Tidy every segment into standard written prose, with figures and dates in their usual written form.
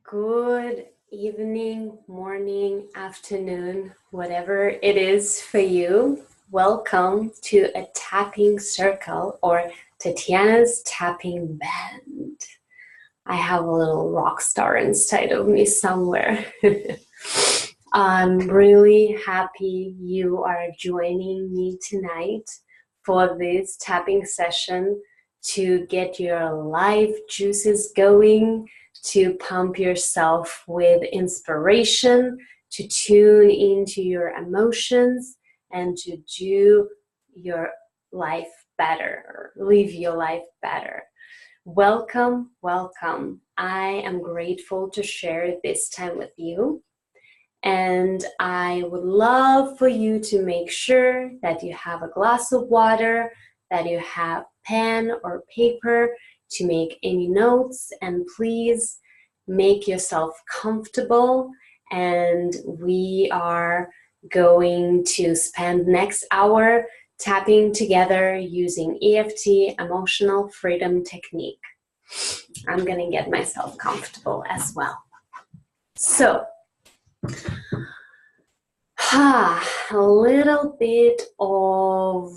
Good evening, morning, afternoon, whatever it is for you. Welcome to a tapping circle or Tatiana's tapping band. I have a little rock star inside of me somewhere. I'm really happy you are joining me tonight for this tapping session to get your life juices going, to pump yourself with inspiration, to tune into your emotions, and to do your life better, or live your life better. Welcome, welcome. I am grateful to share this time with you. And I would love for you to make sure that you have a glass of water, that you have pen or paper to make any notes, and please make yourself comfortable. And we are going to spend next hour tapping together using EFT, emotional freedom technique. I'm gonna get myself comfortable as well. So, a little bit of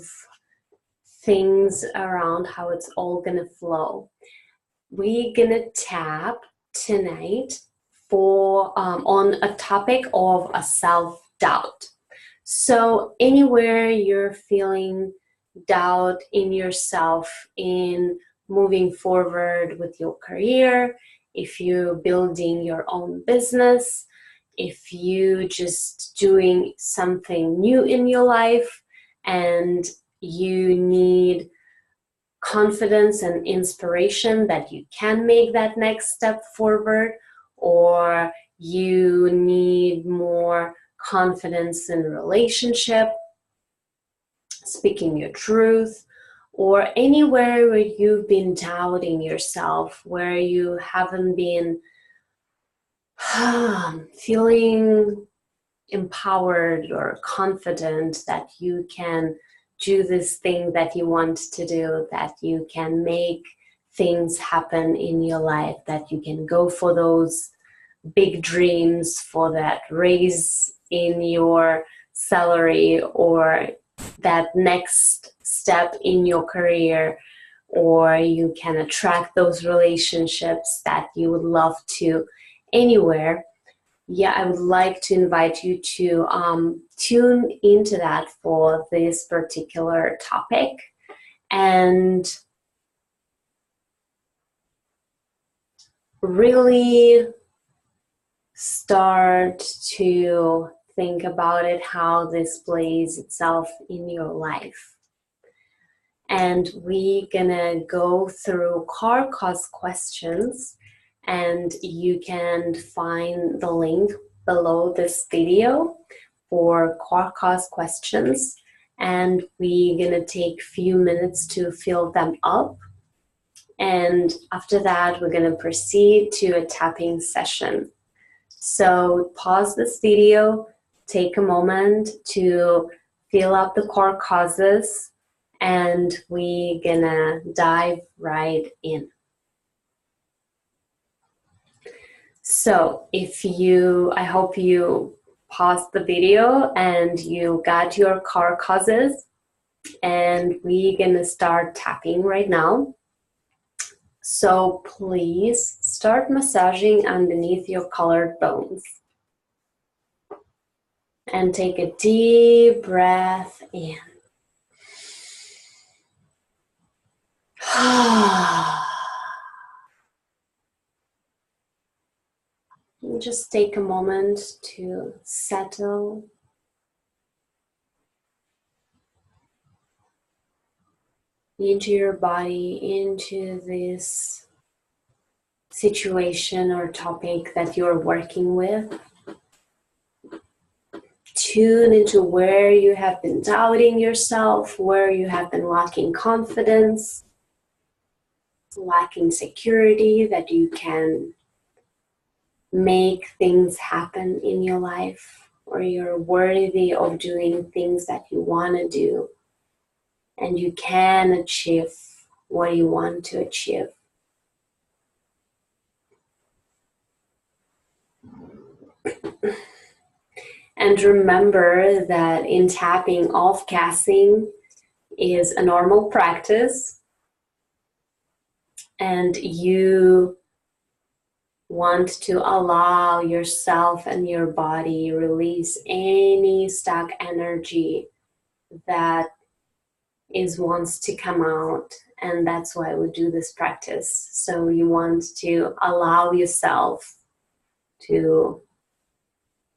things around how it's all gonna flow. We're gonna tap tonight for on a topic of a self-doubt. So anywhere you're feeling doubt in yourself in moving forward with your career, if you're building your own business, if you just doing something new in your life and you need confidence and inspiration that you can make that next step forward, or you need more confidence in relationship, speaking your truth, or anywhere where you've been doubting yourself, where you haven't been feeling empowered or confident that you can do this thing that you want to do, that you can make things happen in your life, that you can go for those big dreams, for that raise in your salary, or that next step in your career, or you can attract those relationships that you would love to anywhere. Yeah, I would like to invite you to tune into that for this particular topic and really start to think about it, how this plays itself in your life. And we're gonna go through car cause questions, and you can find the link below this video for car cause questions, and we're gonna take a few minutes to fill them up, and after that we're gonna proceed to a tapping session. So pause this video, take a moment to fill up the core causes, and we're gonna dive right in. So I hope you paused the video and you got your core causes, and we're gonna start tapping right now. So please start massaging underneath your colored bones. And take a deep breath in. Just take a moment to settle. Into your body, into this situation or topic that you're working with. Tune into where you have been doubting yourself, where you have been lacking confidence, lacking security that you can make things happen in your life, or you're worthy of doing things that you want to do, and you can achieve what you want to achieve. And remember that in tapping, off-gassing is a normal practice, and you want to allow yourself and your body release any stuck energy that wants to come out. And that's why we do this practice. So you want to allow yourself to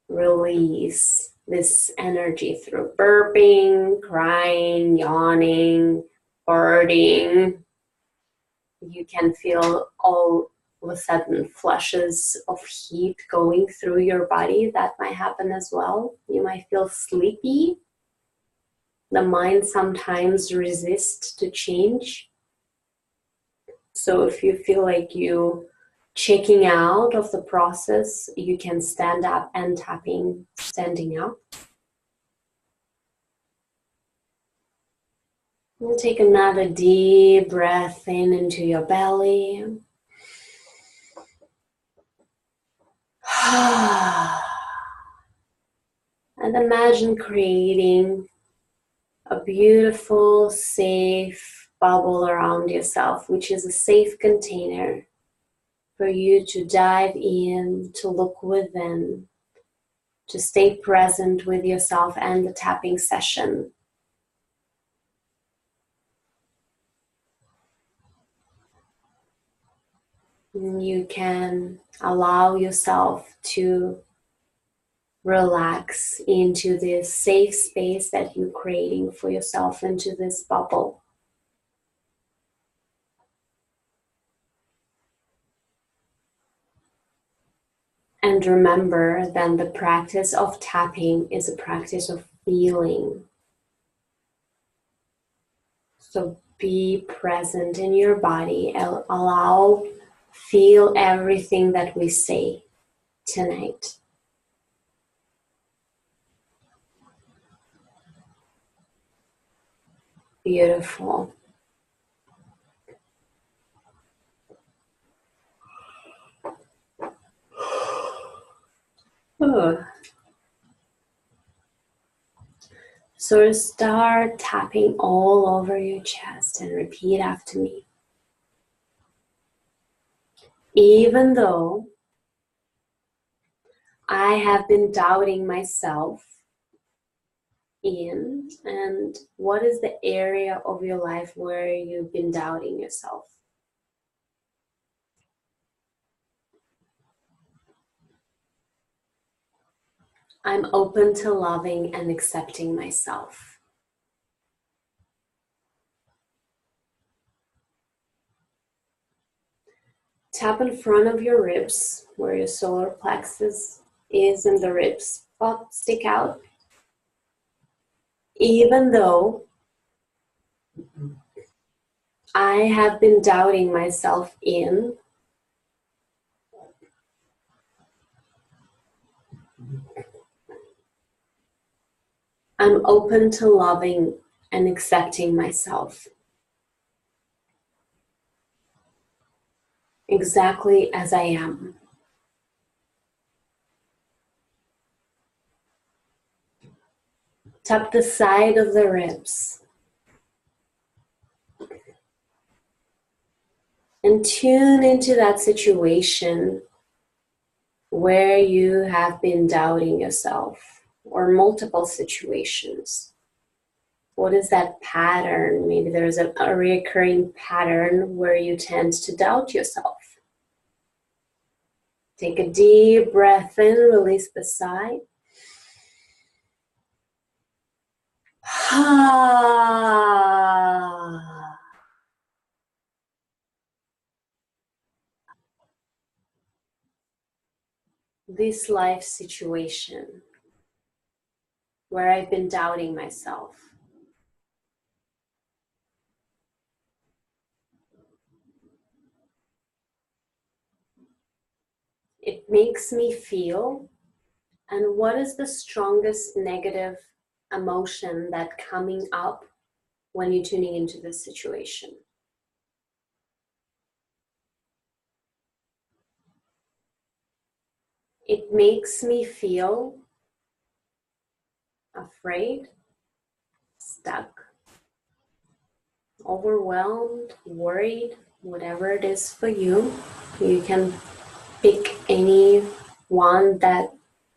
release this energy through burping, crying, yawning, farting. You can feel all of a sudden flushes of heat going through your body. That might happen as well. You might feel sleepy. The mind sometimes resists to change. So if you feel like you checking out of the process, you can stand up and tapping, standing up. We'll take another deep breath in into your belly. And imagine creating a beautiful, safe bubble around yourself, which is a safe container for you to dive in, to look within, to stay present with yourself and the tapping session. You can allow yourself to relax into this safe space that you're creating for yourself, into this bubble. And remember that the practice of tapping is a practice of feeling. So be present in your body and feel everything that we say tonight. Beautiful. So start tapping all over your chest and repeat after me. Even though I have been doubting myself in, and what is the area of your life where you've been doubting yourself? I'm open to loving and accepting myself. Tap in front of your ribs where your solar plexus is and the ribs stick out. Even though I have been doubting myself in, I'm open to loving and accepting myself exactly as I am. Tap the side of the ribs and tune into that situation where you have been doubting yourself, or multiple situations. What is that pattern? Maybe there's a recurring pattern where you tend to doubt yourself. Take a deep breath in, release the sigh. This life situation where I've been doubting myself. It makes me feel, and what is the strongest negative emotion that coming up when you're tuning into this situation? It makes me feel afraid, stuck, overwhelmed, worried, whatever it is for you. You can pick any one that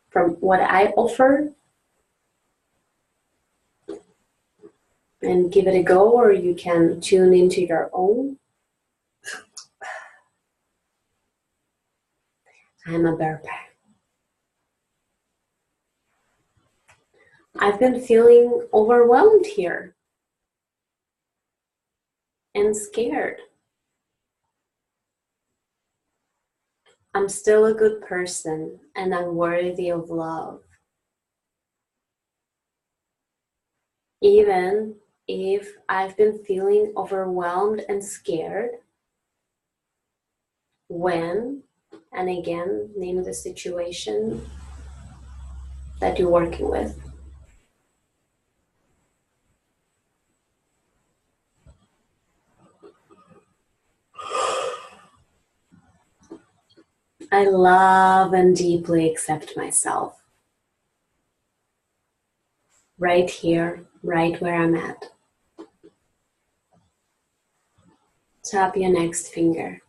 from what I offer and give it a go, or you can tune into your own. I'm a bear pack. I've been feeling overwhelmed here and scared. I'm still a good person and I'm worthy of love. Even if I've been feeling overwhelmed and scared, when, and again, name the situation that you're working with. I love and deeply accept myself. Right here, right where I'm at. Tap your next finger.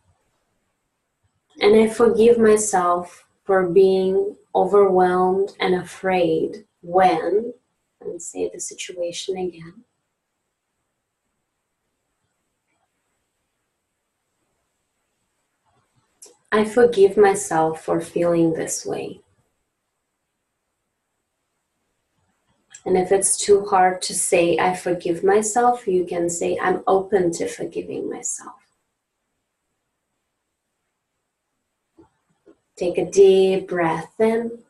And I forgive myself for being overwhelmed and afraid when, and say the situation again. I forgive myself for feeling this way. And if it's too hard to say I forgive myself, you can say I'm open to forgiving myself. Take a deep breath in.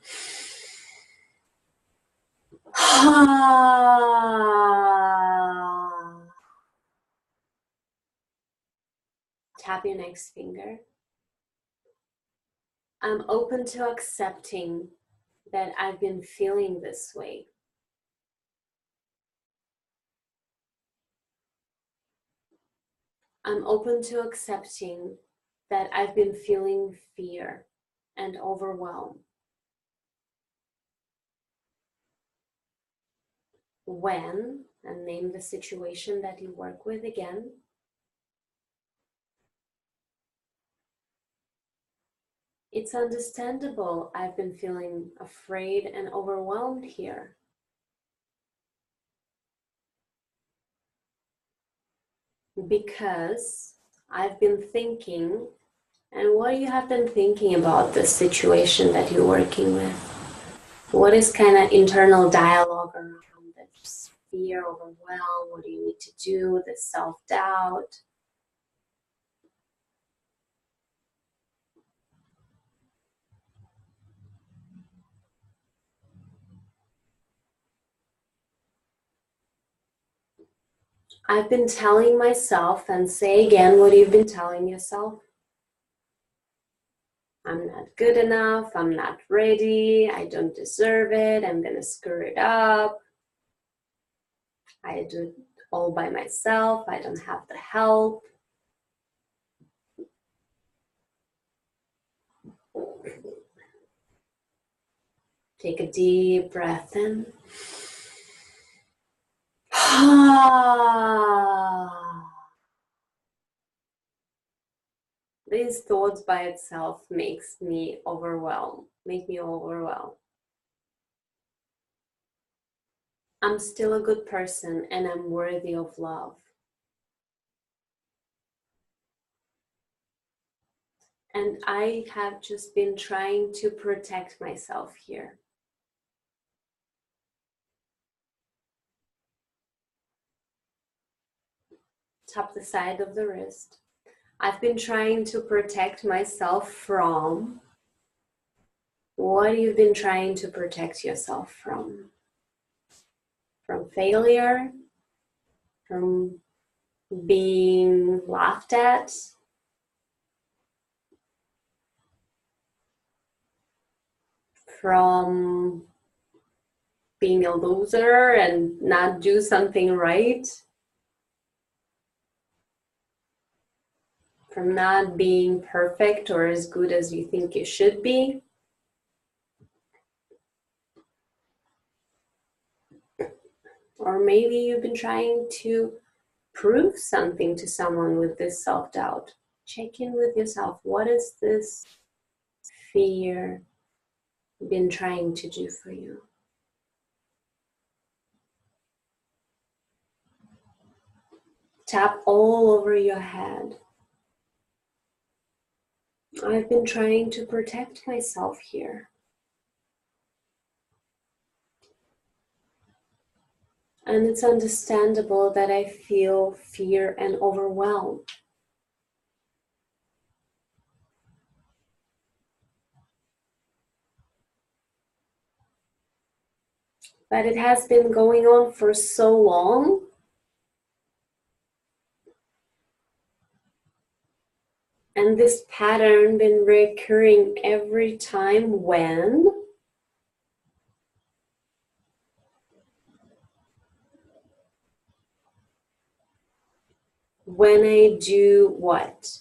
Tap your next finger. I'm open to accepting that I've been feeling this way. I'm open to accepting that I've been feeling fear and overwhelm. When, and name the situation that you work with again. It's understandable I've been feeling afraid and overwhelmed here. Because I've been thinking, and what you have been thinking about this situation that you're working with? What is kind of internal dialogue around this fear, overwhelm? What do you need to do? The self-doubt? I've been telling myself, and say again what you've been telling yourself. I'm not good enough, I'm not ready, I don't deserve it, I'm gonna screw it up. I do it all by myself, I don't have the help. Take a deep breath in. These thoughts by itself make me overwhelmed. I'm still a good person and I'm worthy of love. And I have just been trying to protect myself here. Tap the side of the wrist. I've been trying to protect myself from. What you've been trying to protect yourself from? From failure? From being laughed at? From being a loser and not do something right? From not being perfect or as good as you think you should be? Or maybe you've been trying to prove something to someone with this self-doubt. Check in with yourself. What is this fear been trying to do for you? Tap all over your head. I've been trying to protect myself here. And it's understandable that I feel fear and overwhelm. But it has been going on for so long. And this pattern been recurring every time when I do what?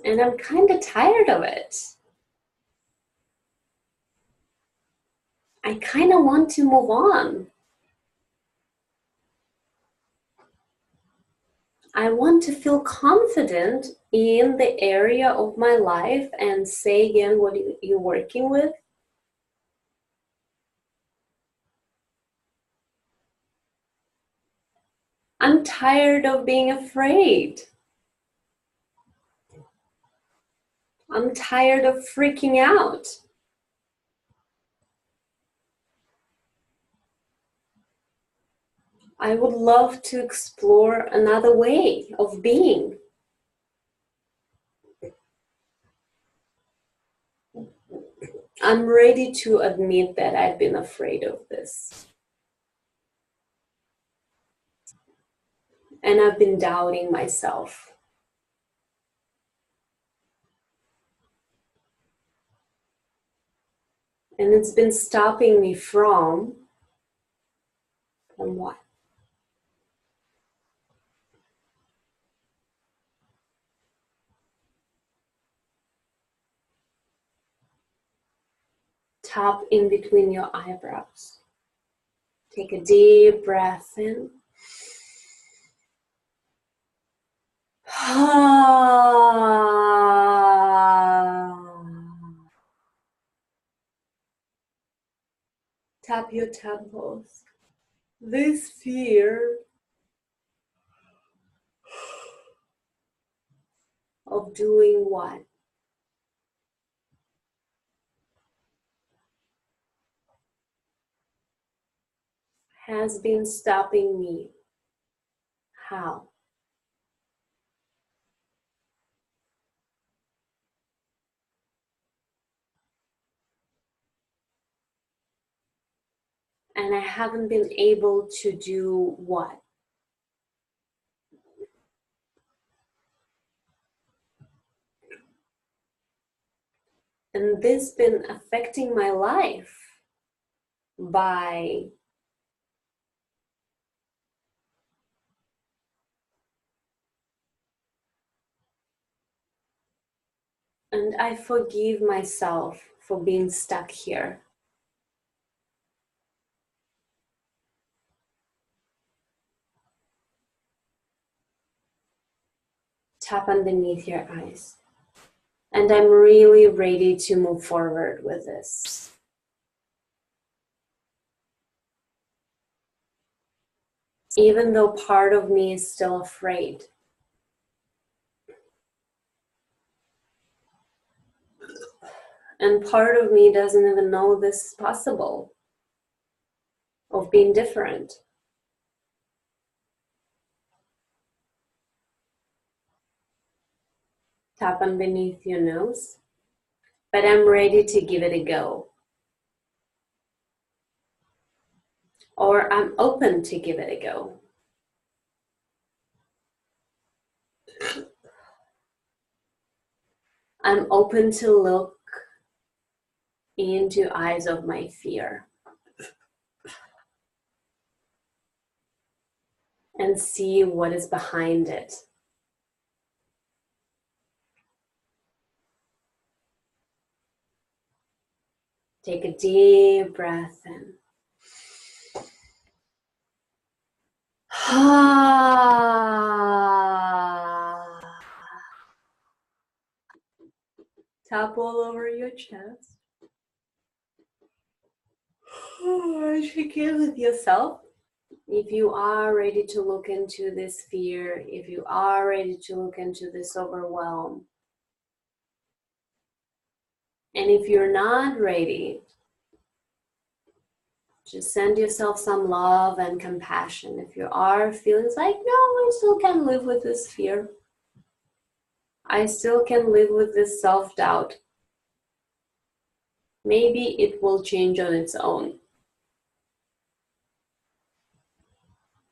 And I'm kind of tired of it. I kind of want to move on. I want to feel confident in the area of my life and say again what you're working with. I'm tired of being afraid. I'm tired of freaking out. I would love to explore another way of being. I'm ready to admit that I've been afraid of this. And I've been doubting myself. And it's been stopping me from what? Tap in between your eyebrows. Take a deep breath in. Tap your temples. This fear of doing what? Has been stopping me. How? And I haven't been able to do what? And this been affecting my life by and I forgive myself for being stuck here. Tap underneath your eyes. And I'm really ready to move forward with this. Even though part of me is still afraid. And part of me doesn't even know this is possible, of being different. Tap underneath your nose. But I'm ready to give it a go. Or I'm open to give it a go. I'm open to look into eyes of my fear. and see what is behind it. Take a deep breath in. Tap all over your chest. Check in with yourself. If you are ready to look into this fear, if you are ready to look into this overwhelm, and if you're not ready, just send yourself some love and compassion. If you are feeling like, no, I still can live with this fear. I still can live with this self-doubt. Maybe it will change on its own.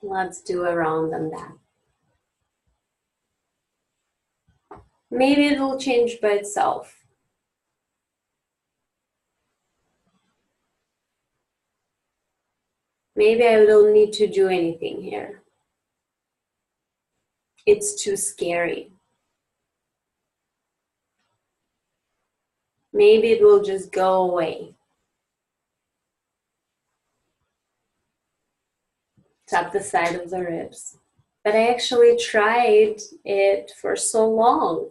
Let's do a round on that. Maybe it will change by itself. Maybe I don't need to do anything here. It's too scary. Maybe it will just go away. Tap the side of the ribs. But I actually tried it for so long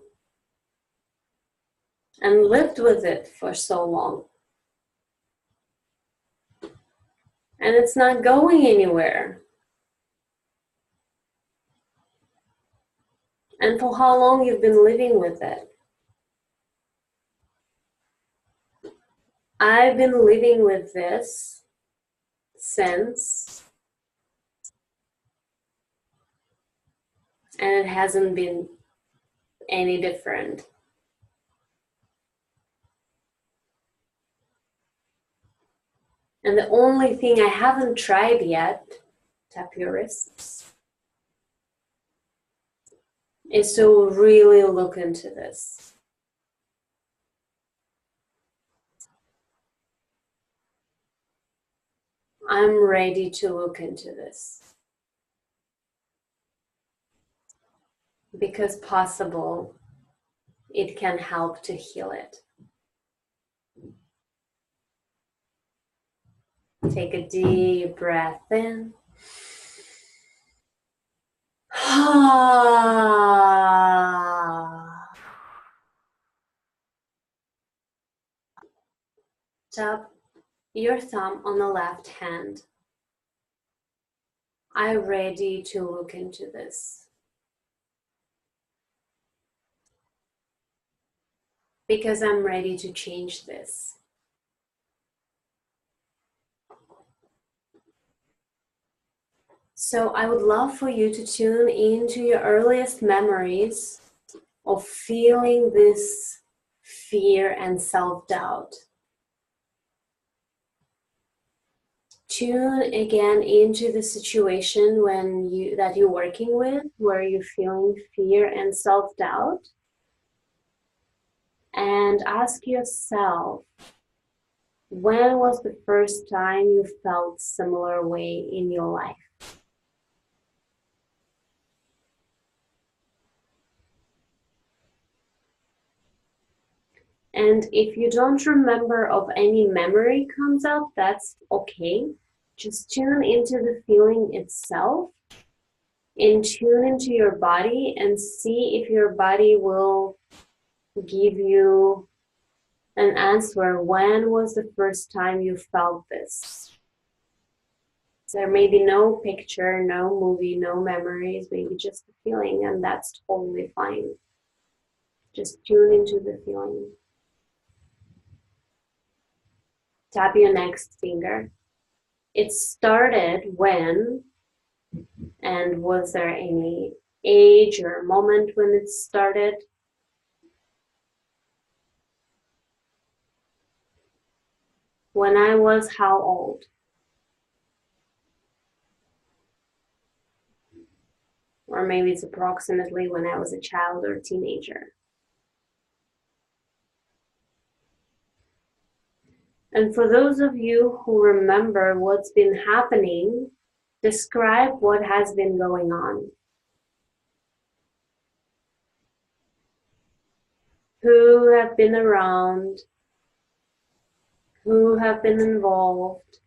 and lived with it for so long. And it's not going anywhere. And for how long you've been living with it? I've been living with this since, and it hasn't been any different. And the only thing I haven't tried yet, tap your wrists, is to really look into this. I'm ready to look into this. Because possible, it can help to heal it. Take a deep breath in. Tap your thumb on the left hand. I'm ready to look into this. Because I'm ready to change this. So I would love for you to tune into your earliest memories of feeling this fear and self-doubt. Tune again into the situation that you're working with, where you're feeling fear and self-doubt, and ask yourself, when was the first time you felt similar way in your life? And if you don't remember of any memory comes up, that's okay. Just tune into the feeling itself and tune into your body and see if your body will give you an answer. When was the first time you felt this? There may be no picture, no movie, no memories, maybe just the feeling, and that's totally fine. Just tune into the feeling. Tap your next finger. It started when, and was there any age or moment when it started? When I was how old? Or maybe it's approximately when I was a child or teenager. And for those of you who remember what's been happening Describe what has been going on. Who have been around? Who have been involved?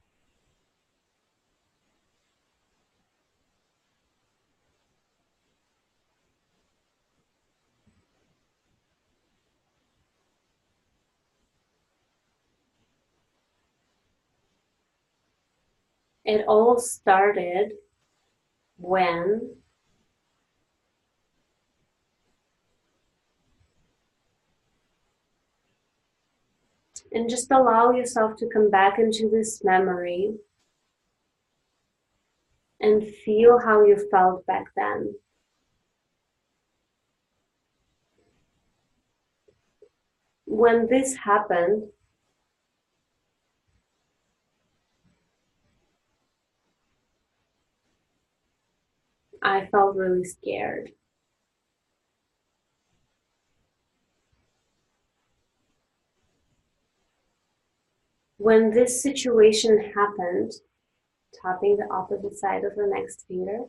It all started when, and just allow yourself to come back into this memory and feel how you felt back then. When this happened, I felt really scared. When this situation happened, tapping the opposite side of the next finger,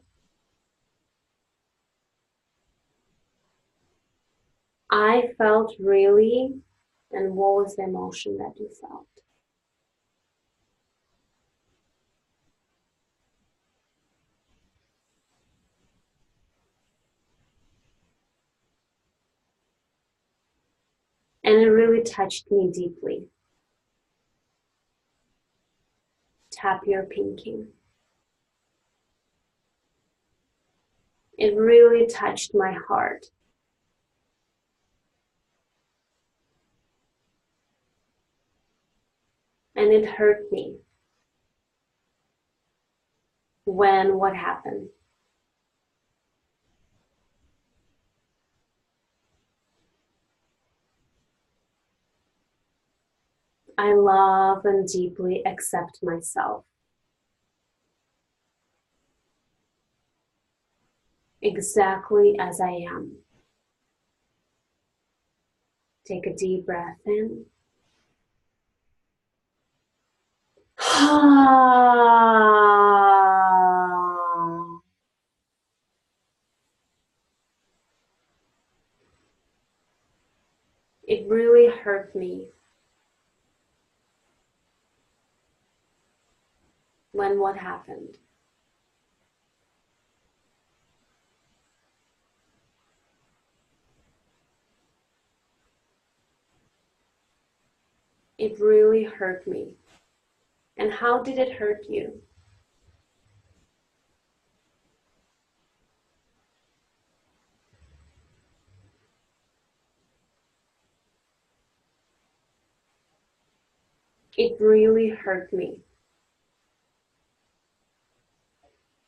I felt really, and what was the emotion that you felt? And it really touched me deeply. Tap your pinky. It really touched my heart. And it hurt me. When what happened? I love and deeply accept myself exactly as I am. Take a deep breath in. It really hurt me. When what happened? It really hurt me. And how did it hurt you? It really hurt me.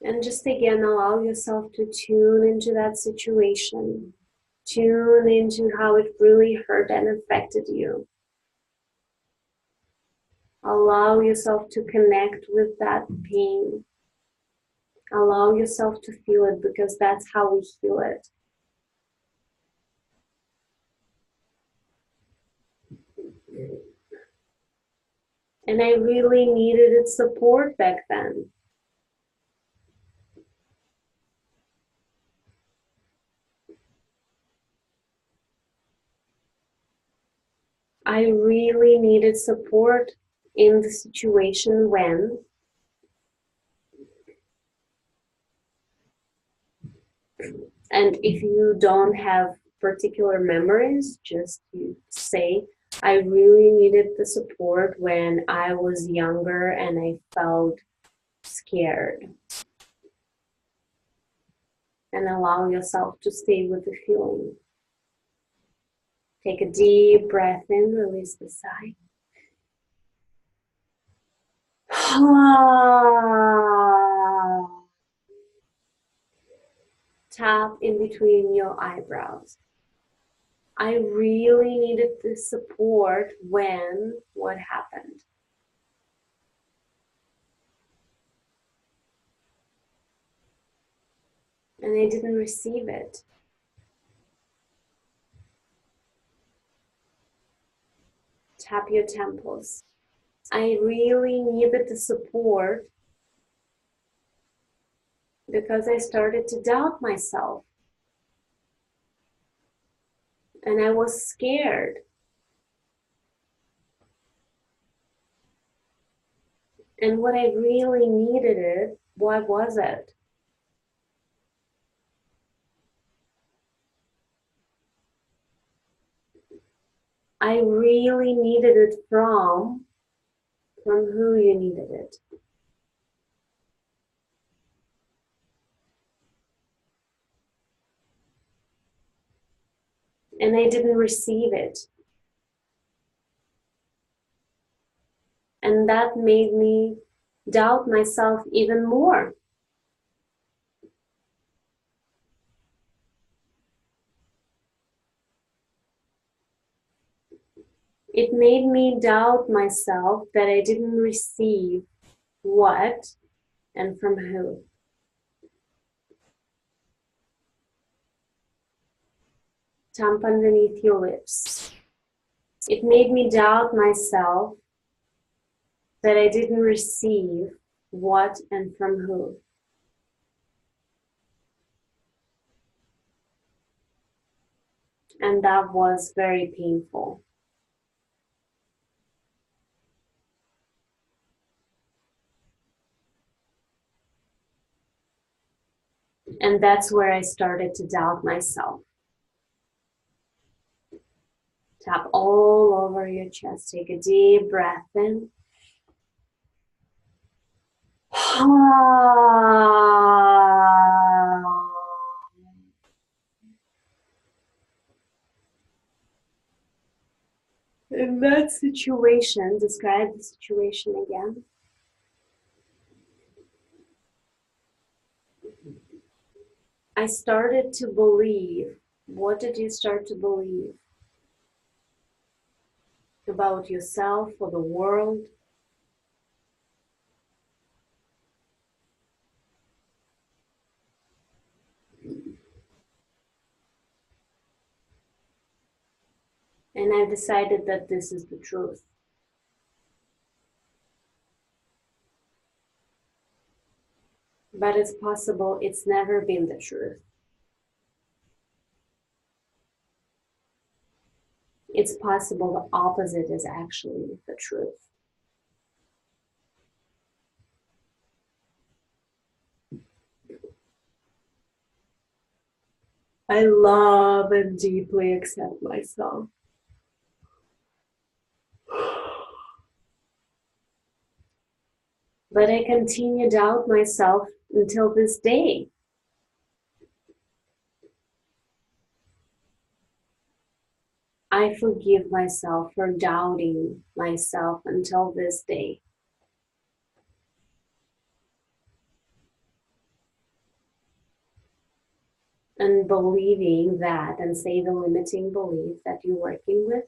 And just again, allow yourself to tune into that situation. Tune into how it really hurt and affected you. Allow yourself to connect with that pain. Allow yourself to feel it because that's how we heal it. And I really needed its support back then. I really needed support in the situation when, and if you don't have particular memories, just you say, I really needed the support when I was younger and I felt scared. And allow yourself to stay with the feeling. Take a deep breath in, release the sigh. Tap in between your eyebrows. I really needed this support when what happened. And I didn't receive it. Tap your temples. I really needed the support Because I started to doubt myself and I was scared. And what I really needed, what was it? I really needed it from who you needed it. And I didn't receive it. And that made me doubt myself even more. It made me doubt myself that I didn't receive what and from who. Tap underneath your lips. It made me doubt myself that I didn't receive what and from who. And that was very painful. And that's where I started to doubt myself. Tap all over your chest. Take a deep breath in. In that situation, describe the situation again. I started to believe. What did you start to believe? About yourself or the world? And I decided that this is the truth. But it's possible it's never been the truth. It's possible the opposite is actually the truth. I love and deeply accept myself. But I continue to doubt myself until this day. I forgive myself for doubting myself until this day. And believing that, and say the limiting belief that you're working with.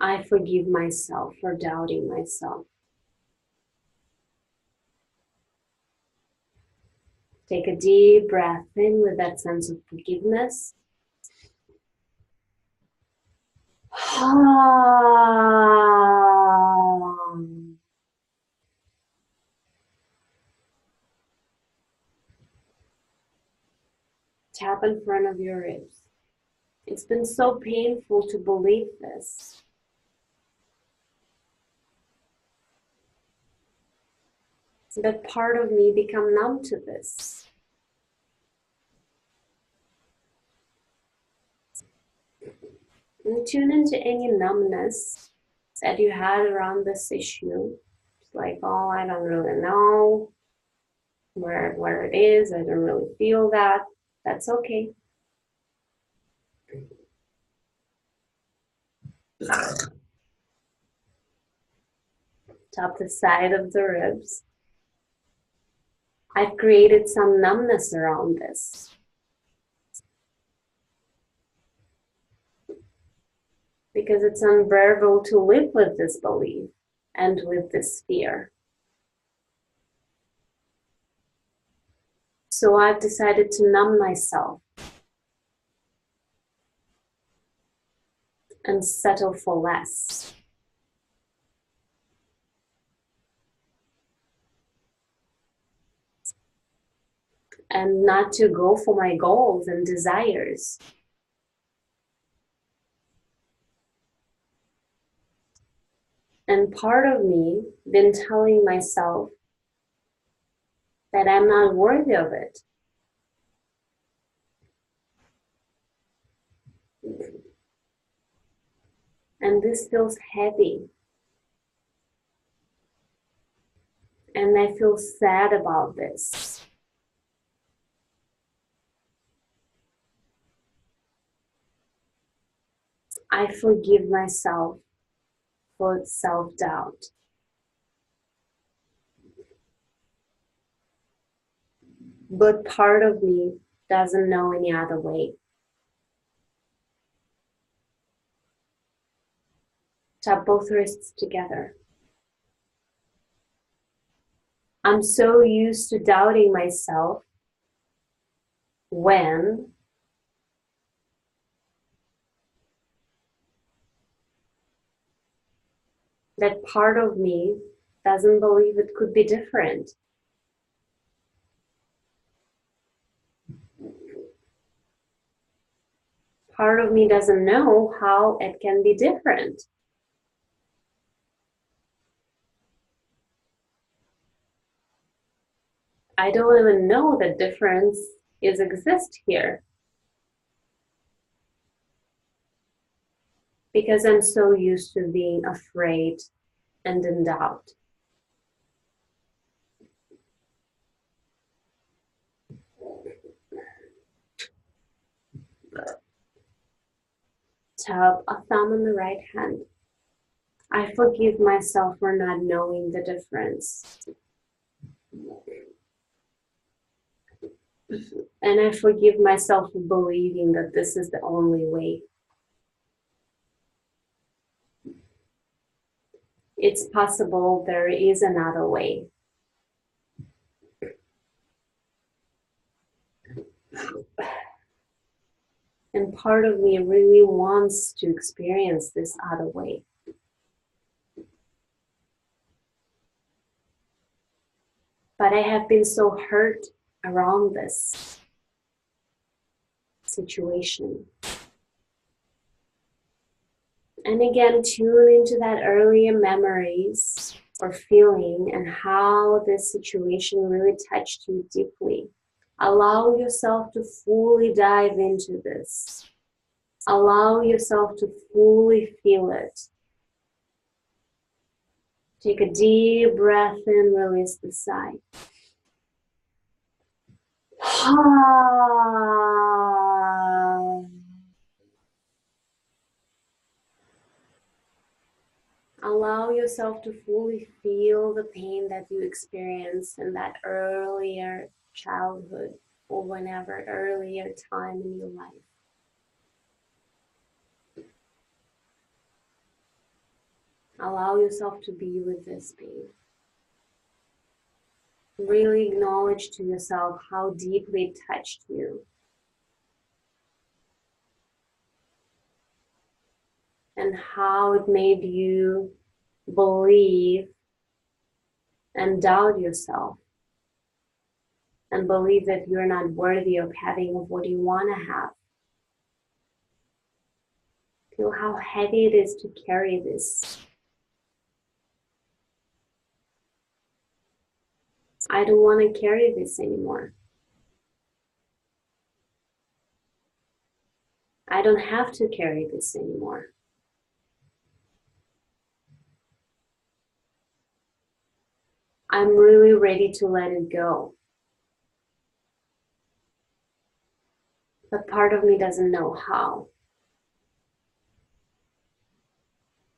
I forgive myself for doubting myself. Take a deep breath in with that sense of forgiveness. Tap in front of your ribs. It's been so painful to believe this. That part of me become numb to this. And tune into any numbness that you had around this issue. It's like, oh, I don't really know where it is. I don't really feel that. That's okay. Tap the side of the ribs. I've created some numbness around this. Because it's unbearable to live with this belief and with this fear. So I've decided to numb myself and settle for less. and not to go for my goals and desires. And part of me been telling myself that I'm not worthy of it. And this feels heavy. And I feel sad about this. I forgive myself for self-doubt. But part of me doesn't know any other way. Tap both wrists together. I'm so used to doubting myself when that part of me doesn't believe it could be different. Part of me doesn't know how it can be different. I don't even know that difference exists here because I'm so used to being afraid and in doubt. Tap a thumb on the right hand. I forgive myself for not knowing the difference. And I forgive myself for believing that this is the only way. It's possible there is another way. And part of me really wants to experience this other way. But I have been so hurt around this situation. And again, tune into that earlier memories or feeling and how this situation really touched you deeply. Allow yourself to fully dive into this. Allow yourself to fully feel it. Take a deep breath in, release the sigh. Allow yourself to fully feel the pain that you experienced in that earlier childhood or whenever earlier time in your life. Allow yourself to be with this pain. Really acknowledge to yourself how deeply it touched you. And how it made you believe and doubt yourself. And believe that you're not worthy of having what you want to have. Feel how heavy it is to carry this. I don't want to carry this anymore. I don't have to carry this anymore. I'm really ready to let it go. But part of me doesn't know how.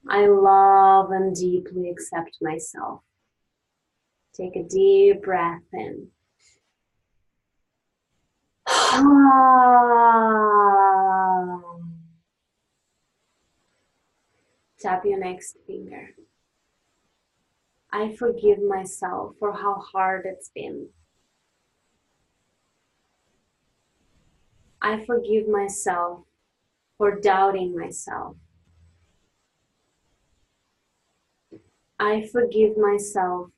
I love and deeply accept myself. Take a deep breath in. Tap your next finger. I forgive myself for how hard it's been. I forgive myself for doubting myself. I forgive myself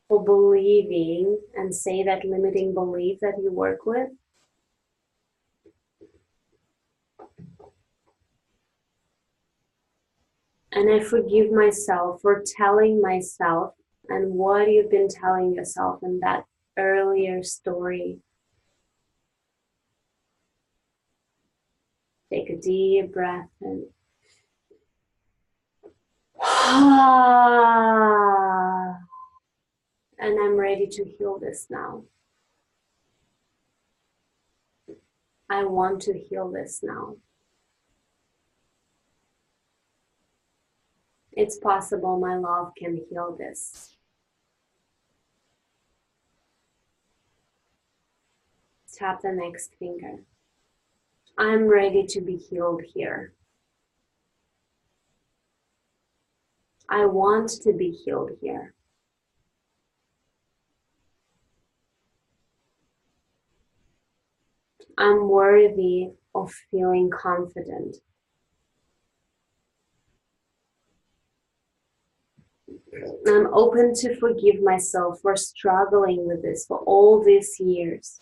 for believing and say that limiting belief that you work with. And I forgive myself for telling myself and what you've been telling yourself in that earlier story. Take a deep breath in. And I'm ready to heal this now. I want to heal this now. It's possible my love can heal this. Tap the next finger. I'm ready to be healed here. I want to be healed here. I'm worthy of feeling confident. I'm open to forgive myself for struggling with this for all these years,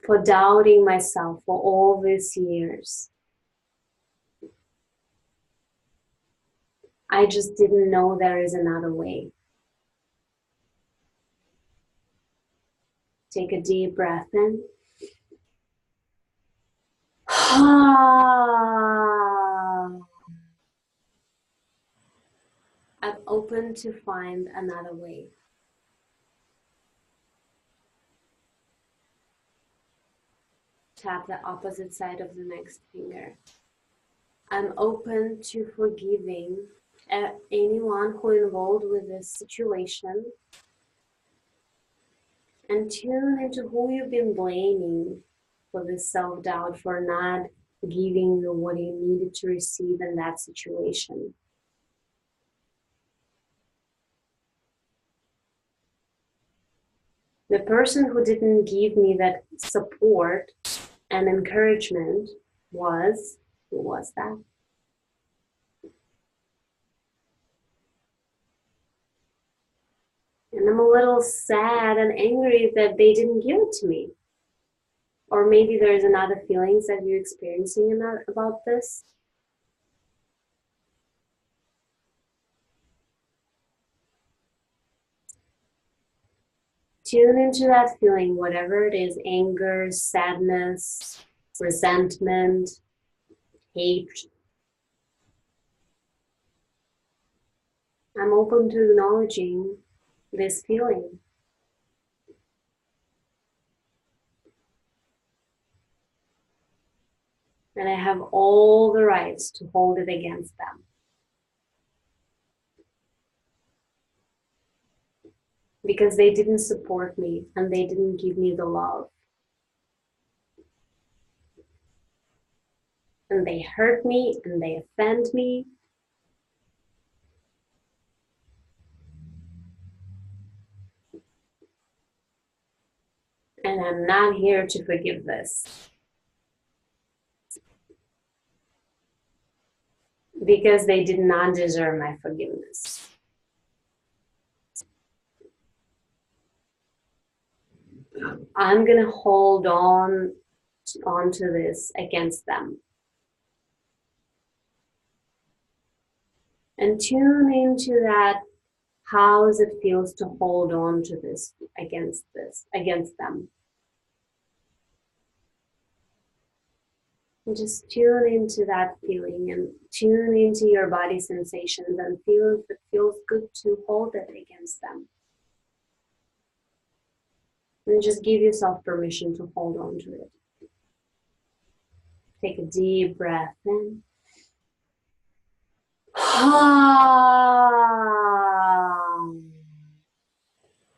for doubting myself for all these years. I just didn't know there is another way. Take a deep breath in. I'm open to find another way. Tap the opposite side of the next finger. I'm open to forgiving anyone who involved with this situation, and tune into who you've been blaming for this self-doubt, for not giving you what you needed to receive in that situation. The person who didn't give me that support and encouragement was, who was that? And I'm a little sad and angry that they didn't give it to me. Or maybe there's another feelings that you're experiencing about this. Tune into that feeling, whatever it is, anger, sadness, resentment, hate. I'm open to acknowledging this feeling. And I have all the rights to hold it against them. Because they didn't support me and they didn't give me the love. And they hurt me and they offend me. And I'm not here to forgive this. Because they did not deserve my forgiveness. I'm going to hold on to this against them. And tune into that, how it feels to hold on to this, against them. And just tune into that feeling and tune into your body sensations and feel if it feels good to hold it against them. And just give yourself permission to hold on to it. Take a deep breath in.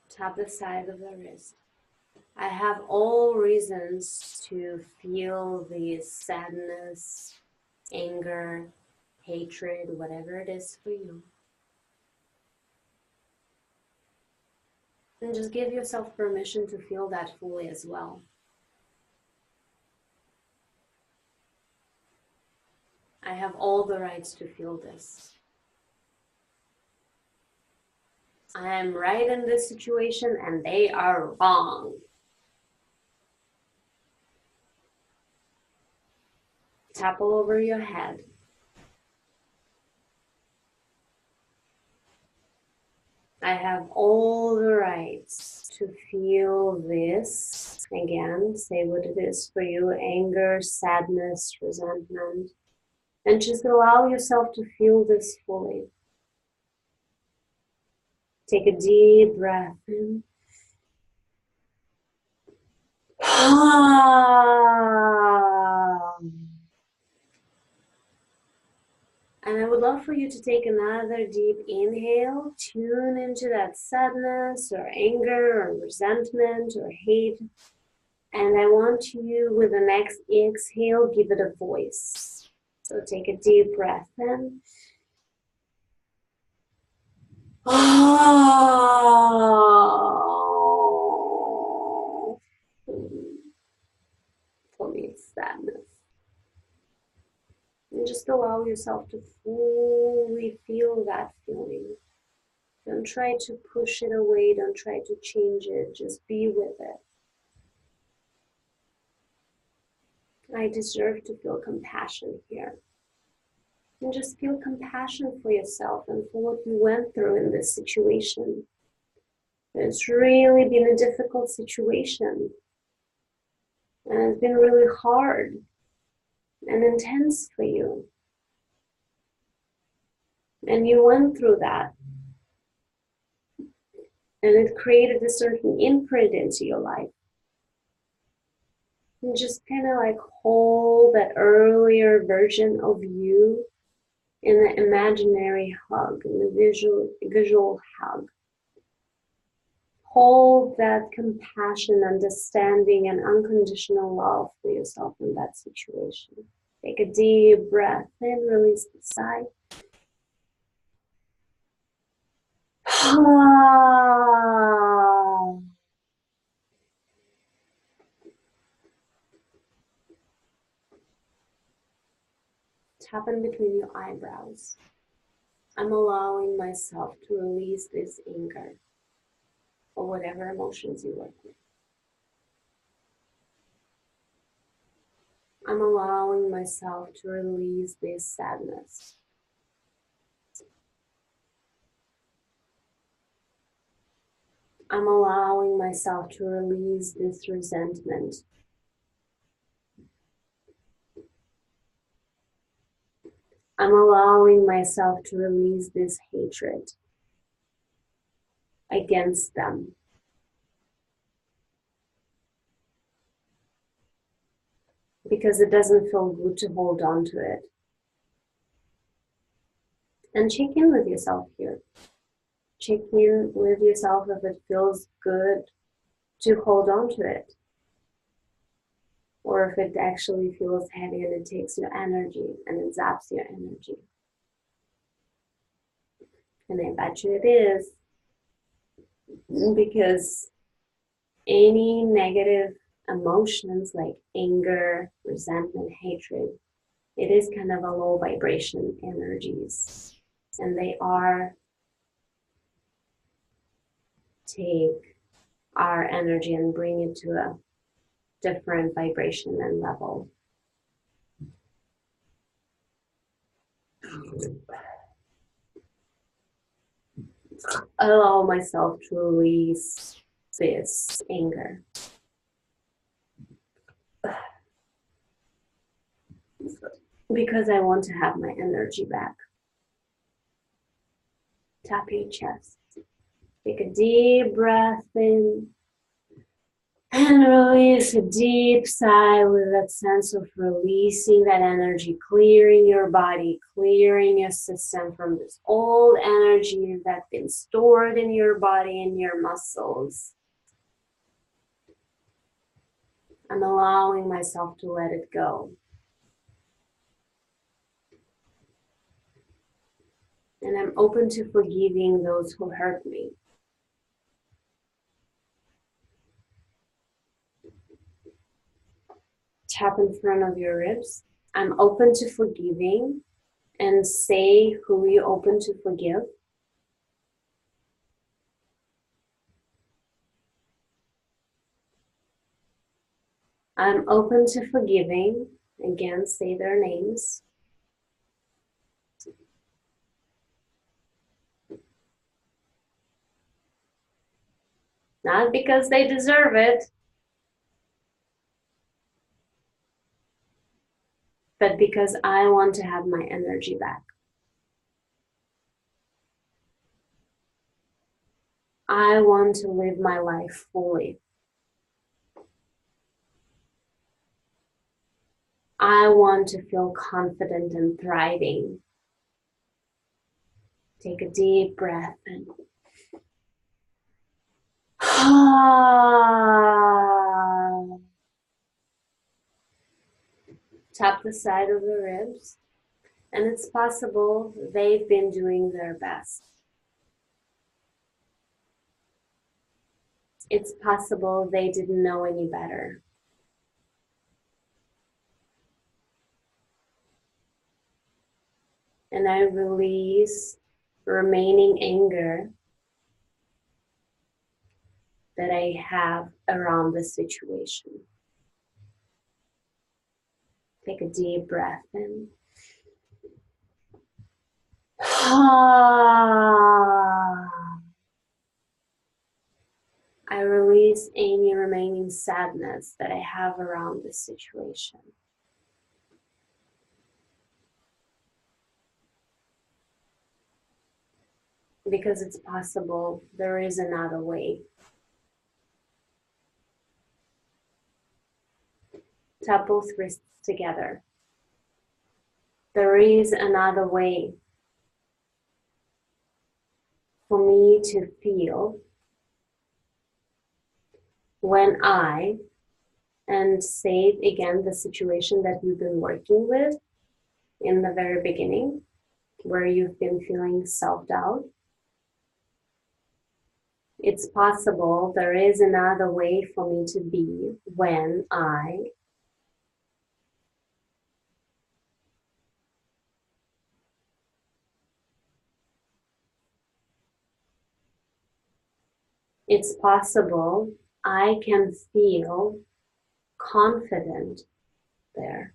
Tap the side of the wrist. I have all reasons to feel this sadness, anger, hatred, whatever it is for you. And just give yourself permission to feel that fully as well. I have all the rights to feel this. I'm right in this situation and they are wrong. Tap all over your head. I have all the rights to feel this. Again, say what it is for you: anger, sadness, resentment. And just allow yourself to feel this fully. Take a deep breath in. And I would love for you to take another deep inhale. Tune into that sadness or anger or resentment or hate. And I want you, with the next exhale, give it a voice. So take a deep breath in. For me, it's sadness. And just allow yourself to fully feel that feeling. Don't try to push it away. Don't try to change it. Just be with it. I deserve to feel compassion here. And just feel compassion for yourself and for what you went through in this situation. It's really been a difficult situation. And it's been really hard and intense for you. And you went through that. And it created a certain imprint into your life. And just kind of like hold that earlier version of you in the imaginary hug, in the visual hug. Hold that compassion, understanding, and unconditional love for yourself in that situation. Take a deep breath in, release the sigh. Tap in between your eyebrows. I'm allowing myself to release this anger or whatever emotions you work with. I'm allowing myself to release this sadness. I'm allowing myself to release this resentment. I'm allowing myself to release this hatred against them. Because it doesn't feel good to hold on to it. And check in with yourself here. Check in with yourself if it feels good to hold on to it. Or if it actually feels heavy and it takes your energy and it zaps your energy. And I bet you it is. Because any negative emotions like anger, resentment, hatred, it is kind of a low vibration energies. And they are take our energy and bring it to a different vibration and level. Allow myself to release this anger. Because I want to have my energy back. Tap your chest. Take a deep breath in. And release a deep sigh with that sense of releasing that energy, clearing your body, clearing your system from this old energy that's been stored in your body and your muscles. I'm allowing myself to let it go. And I'm open to forgiving those who hurt me. Tap in front of your ribs. I'm open to forgiving, and say who you're open to forgive. I'm open to forgiving. Again, say their names. Not because they deserve it, but because I want to have my energy back. I want to live my life fully. I want to feel confident and thriving. Take a deep breath in. Tap the side of the ribs, and it's possible they've been doing their best. It's possible they didn't know any better. And I release remaining anger that I have around the situation. Take a deep breath in. I release any remaining sadness that I have around this situation. Because it's possible there is another way. Tap both wrists together. There is another way for me to feel when and say it again, the situation that you've been working with in the very beginning, where you've been feeling self-doubt. It's possible there is another way for me to be when it's possible I can feel confident there.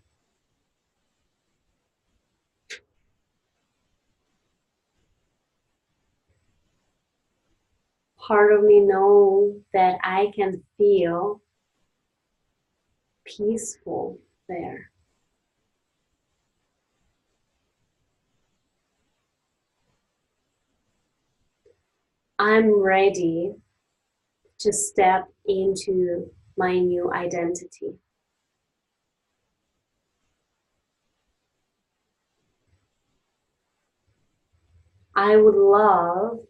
Part of me knows that I can feel peaceful there. I'm ready to step into my new identity. I would love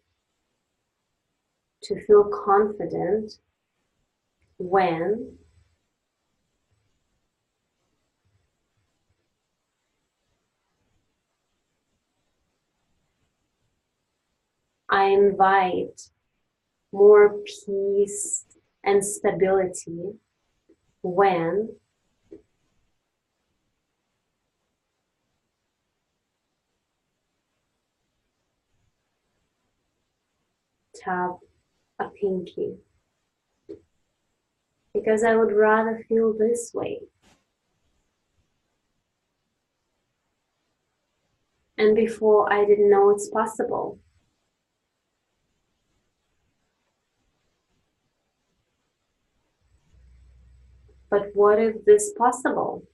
to feel confident when I invite more peace and stability when tap a pinky. Because I would rather feel this way. And before I didn't know it's possible. But what if this is possible?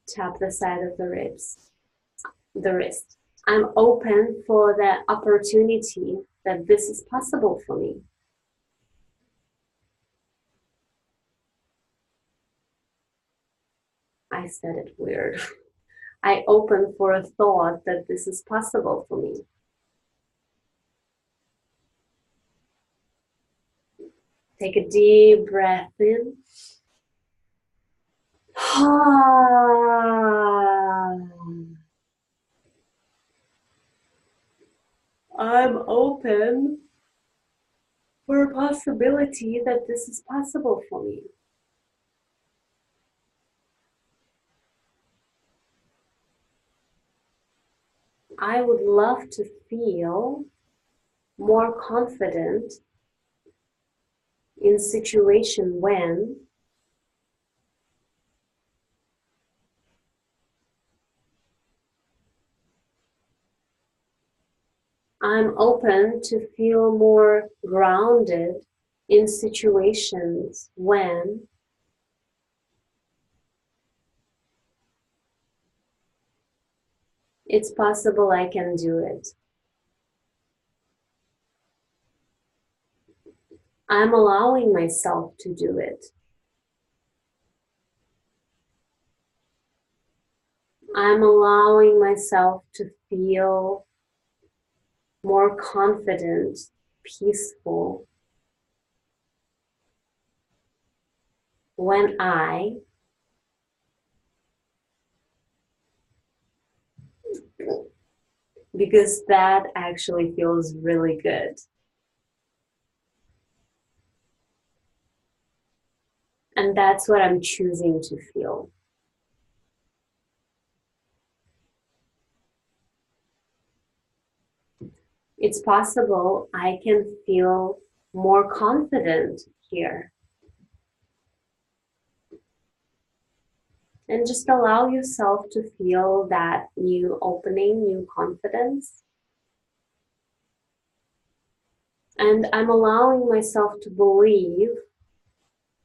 Tap the side of the ribs, the wrist. I'm open for the opportunity that this is possible for me. I said it weird. I open for a thought that this is possible for me. Take a deep breath in. I'm open for a possibility that this is possible for me. I would love to feel more confident in situation when I'm open to feel more grounded in situations when it's possible I can do it. I'm allowing myself to do it. I'm allowing myself to feel more confident, peaceful when because that actually feels really good. And that's what I'm choosing to feel. It's possible I can feel more confident here. And just allow yourself to feel that new opening, new confidence. And I'm allowing myself to believe.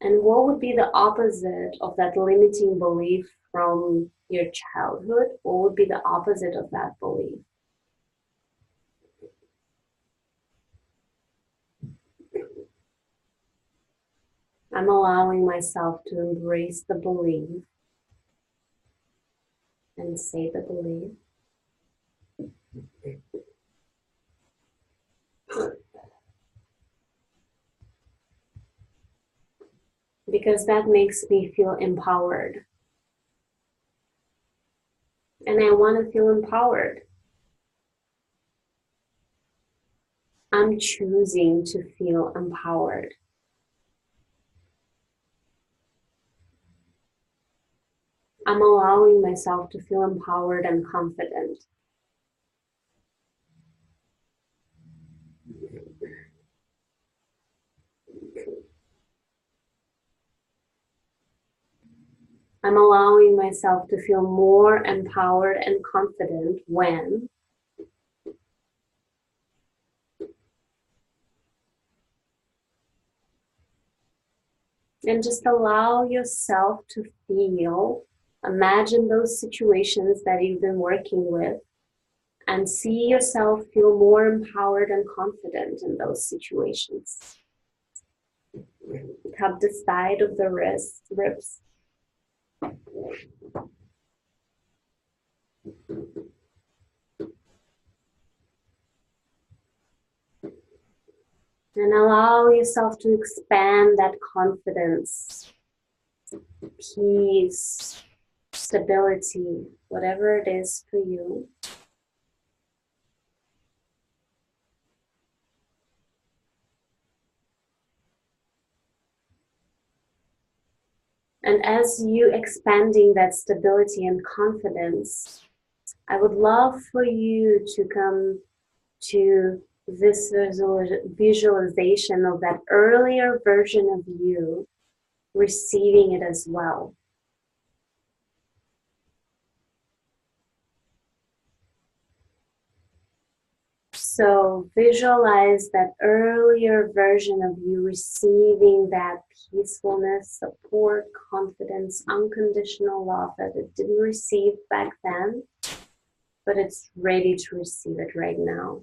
And what would be the opposite of that limiting belief from your childhood? What would be the opposite of that belief? I'm allowing myself to embrace the belief and say the belief. Because that makes me feel empowered. And I want to feel empowered. I'm choosing to feel empowered. I'm allowing myself to feel empowered and confident. I'm allowing myself to feel more empowered and confident when and just allow yourself to feel, imagine those situations that you've been working with and see yourself feel more empowered and confident in those situations. Cup the side of the ribs. And allow yourself to expand that confidence, peace, stability, whatever it is for you. And as you expanding that stability and confidence, I would love for you to come to this visualization of that earlier version of you receiving it as well. So visualize that earlier version of you receiving that peacefulness, support, confidence, unconditional love that it didn't receive back then, but it's ready to receive it right now.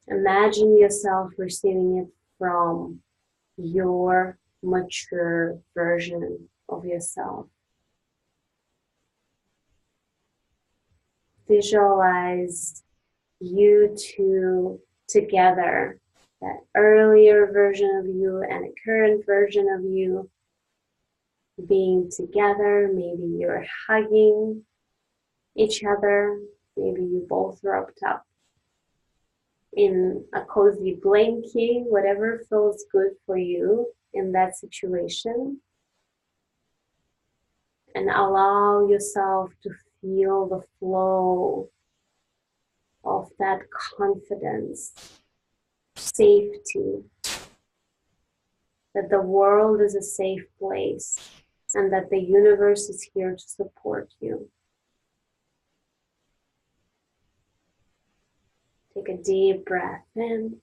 Imagine yourself receiving it from your mature version of yourself. Visualize you two together, that earlier version of you and a current version of you being together. Maybe you're hugging each other. Maybe you both roped up in a cozy blankie, whatever feels good for you in that situation. And allow yourself to feel the flow of that confidence, safety, that the world is a safe place and that the universe is here to support you. Take a deep breath in.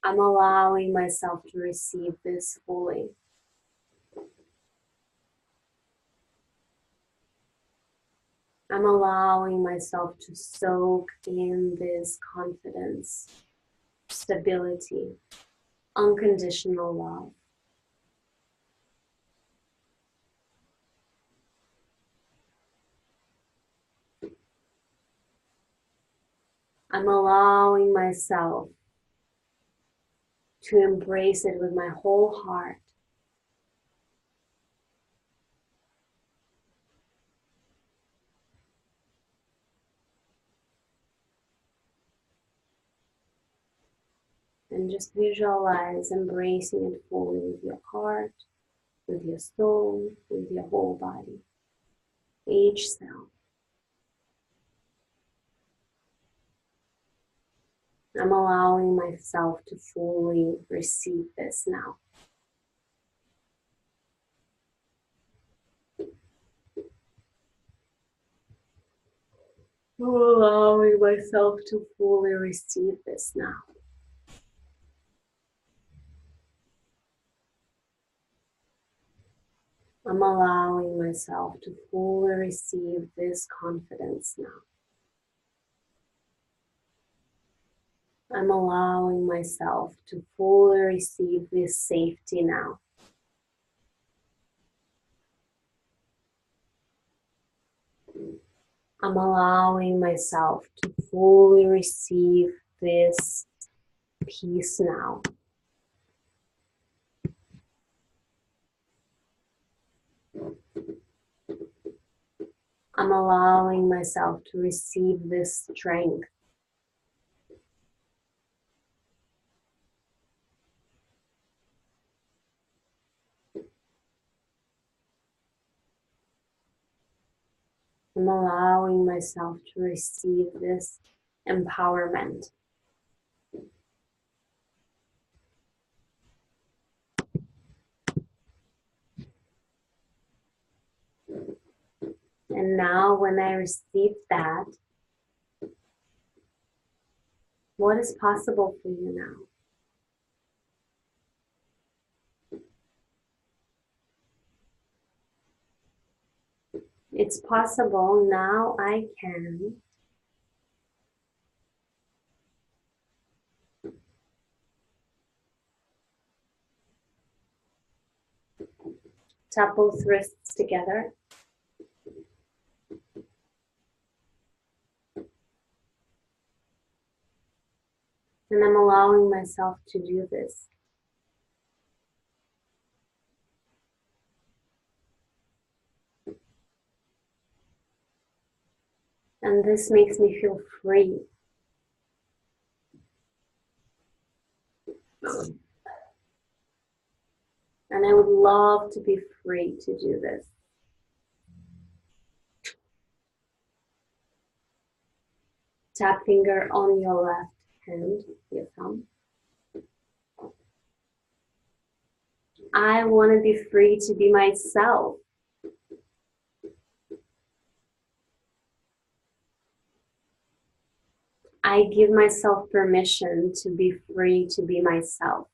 I'm allowing myself to receive this fully. I'm allowing myself to soak in this confidence, stability, unconditional love. I'm allowing myself to embrace it with my whole heart. And just visualize embracing it fully with your heart, with your soul, with your whole body, each cell. I'm allowing myself to fully receive this now. I'm allowing myself to fully receive this now. I'm allowing myself to fully receive this confidence now. I'm allowing myself to fully receive this safety now. I'm allowing myself to fully receive this peace now. I'm allowing myself to receive this strength. I'm allowing myself to receive this empowerment. And now when I receive that, what is possible for you now? It's possible now. I can tap both wrists together. And I'm allowing myself to do this. And this makes me feel free. And I would love to be free to do this. Tap finger on your left hand, your thumb. I want to be free to be myself. I give myself permission to be free to be myself.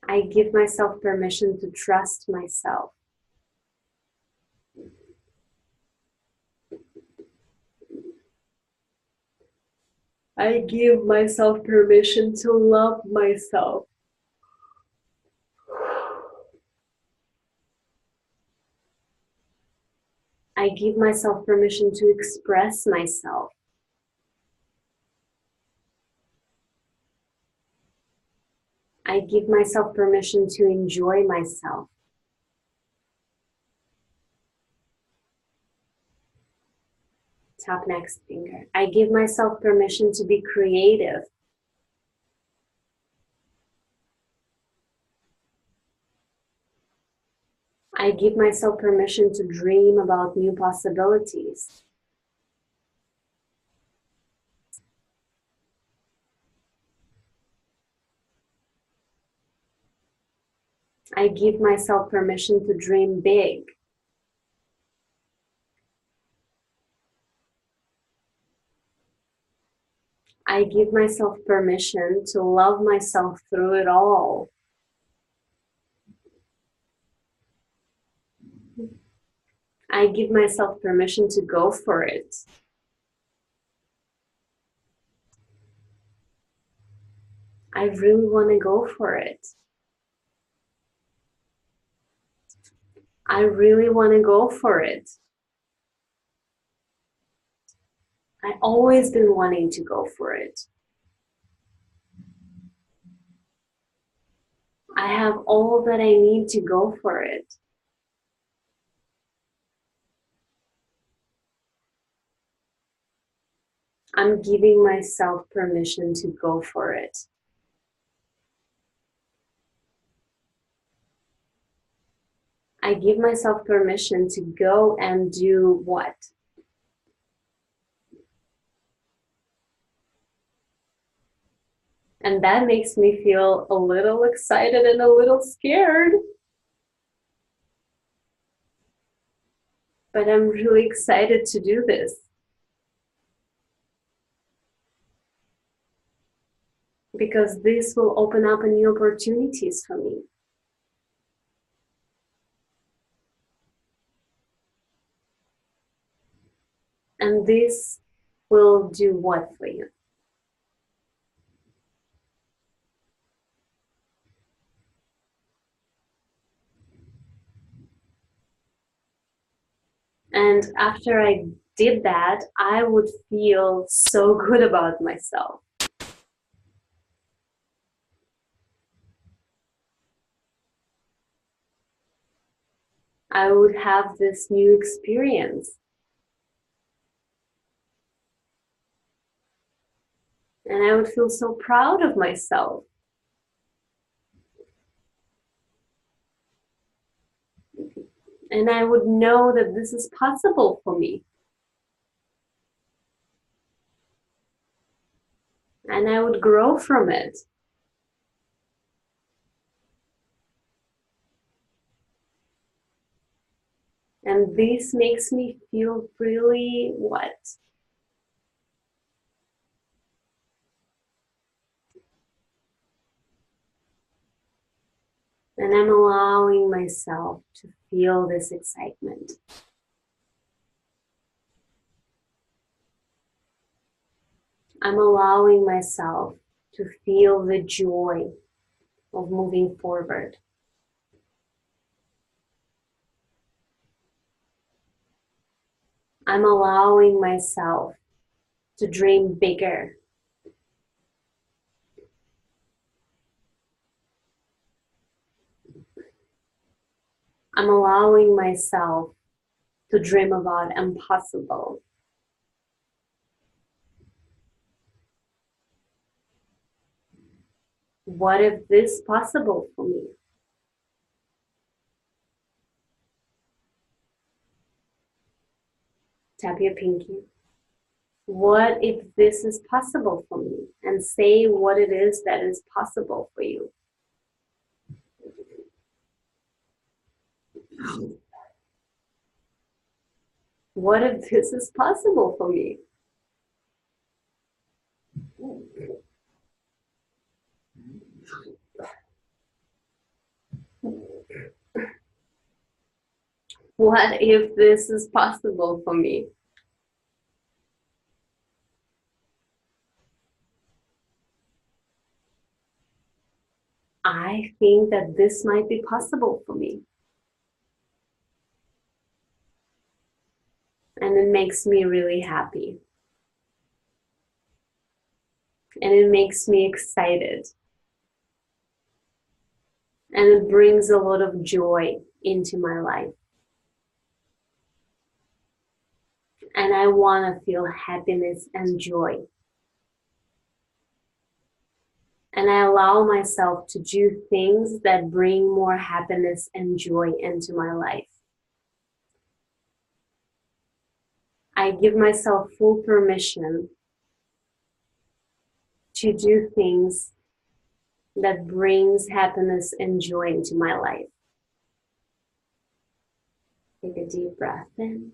I give myself permission to trust myself. I give myself permission to love myself. I give myself permission to express myself. I give myself permission to enjoy myself. Tap next finger. I give myself permission to be creative. I give myself permission to dream about new possibilities. I give myself permission to dream big. I give myself permission to love myself through it all. I give myself permission to go for it. I really want to go for it. I really want to go for it. I've always been wanting to go for it. I have all that I need to go for it. I'm giving myself permission to go for it. I give myself permission to go and do what? And that makes me feel a little excited and a little scared. But I'm really excited to do this. Because this will open up new opportunities for me. And this will do what for you? And after I did that, I would feel so good about myself. I would have this new experience. And I would feel so proud of myself. And I would know that this is possible for me. And I would grow from it. And this makes me feel really what? And I'm allowing myself to feel this excitement. I'm allowing myself to feel the joy of moving forward. I'm allowing myself to dream bigger. I'm allowing myself to dream about impossible. What if this is possible for me? Tap your pinky. What if this is possible for me? And say what it is that is possible for you. What if this is possible for me? What if this is possible for me? I think that this might be possible for me. And it makes me really happy. And it makes me excited. And it brings a lot of joy into my life. And I want to feel happiness and joy. And I allow myself to do things that bring more happiness and joy into my life. I give myself full permission to do things that brings happiness and joy into my life. Take a deep breath in.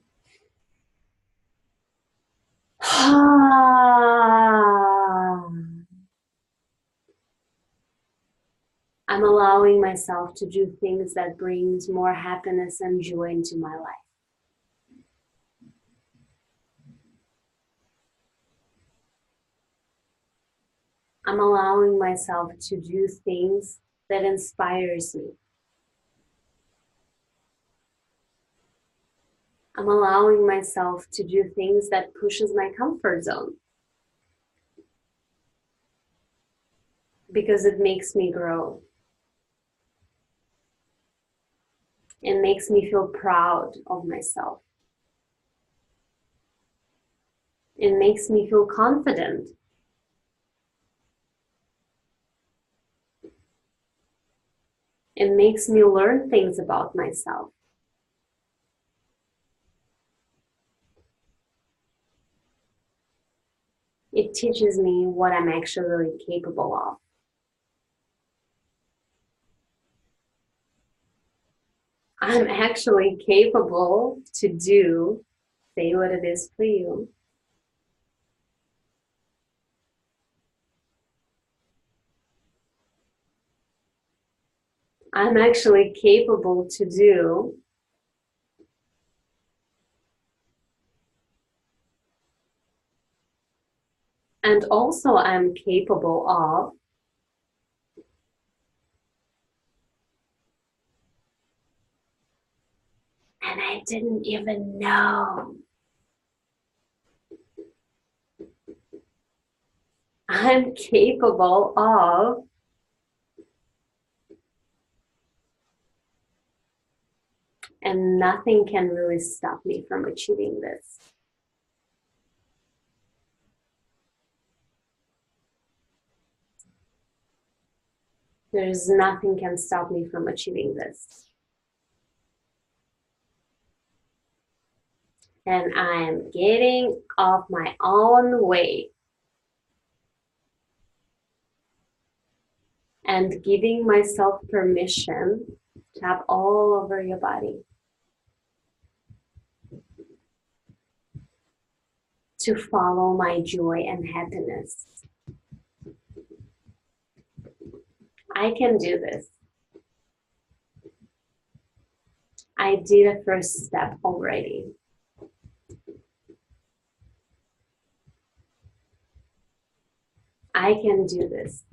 I'm allowing myself to do things that brings more happiness and joy into my life. I'm allowing myself to do things that inspires me. I'm allowing myself to do things that pushes my comfort zone. Because it makes me grow. It makes me feel proud of myself. It makes me feel confident. It makes me learn things about myself. It teaches me what I'm actually really capable of. I'm actually capable to do, say what it is for you. I'm actually capable to do. And also I'm capable of. And I didn't even know. I'm capable of. And nothing can really stop me from achieving this. There's nothing can stop me from achieving this. And I'm getting off my own way and giving myself permission to tap all over your body, to follow my joy and happiness. I can do this. I did a first step already. I can do this.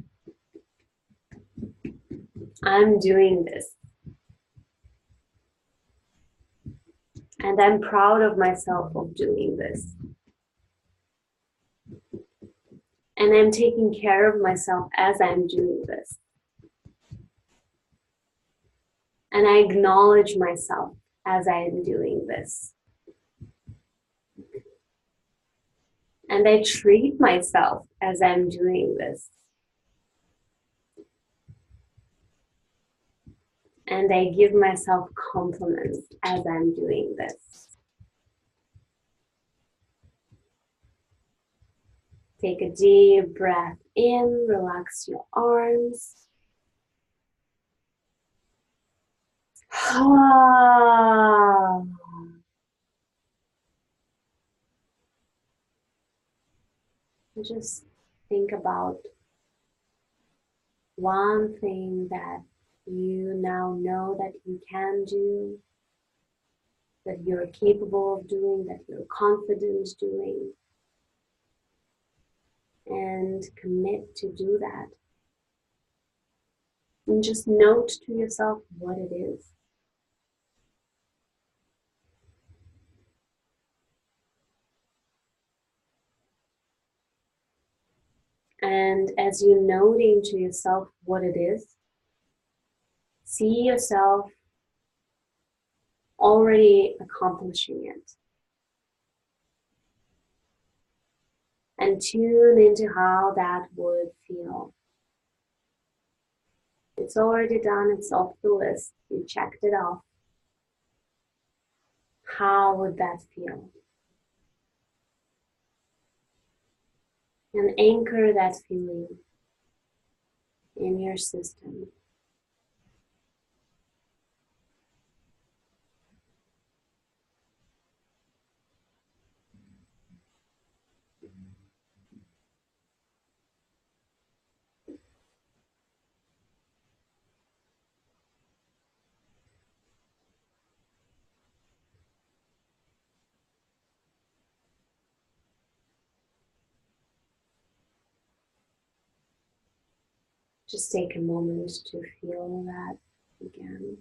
I'm doing this. And I'm proud of myself of doing this. And I'm taking care of myself as I'm doing this. And I acknowledge myself as I am doing this. And I treat myself as I'm doing this. And I give myself compliments as I'm doing this. Take a deep breath in, relax your arms. Just think about one thing that you now know that you can do, that you're capable of doing, that you're confident doing, and commit to do that. And just note to yourself what it is. And as you're noting to yourself what it is, see yourself already accomplishing it. And tune into how that would feel. It's already done, it's off the list. You checked it off. How would that feel? And anchor that feeling in your system. Just take a moment to feel that again.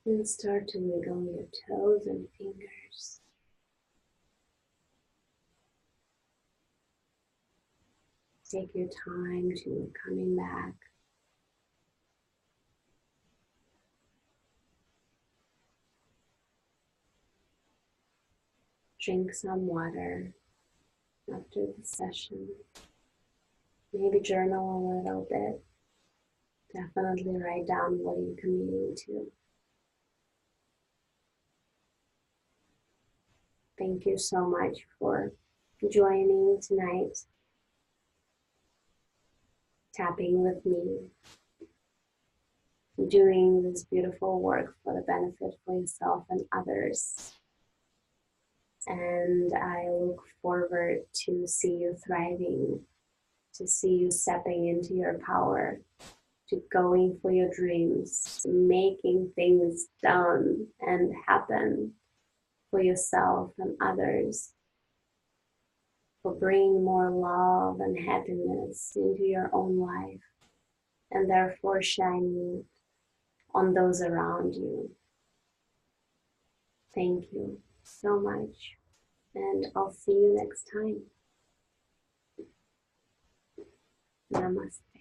And start to wiggle your toes and fingers. Take your time to coming back. Drink some water after the session. Maybe journal a little bit. Definitely write down what you're committing to. Thank you so much for joining tonight, tapping with me, doing this beautiful work for the benefit for yourself and others. And I look forward to see you thriving, to see you stepping into your power, to going for your dreams, to making things done and happen for yourself and others, for bringing more love and happiness into your own life, and therefore shining on those around you. Thank you so much, and I'll see you next time. Namaste.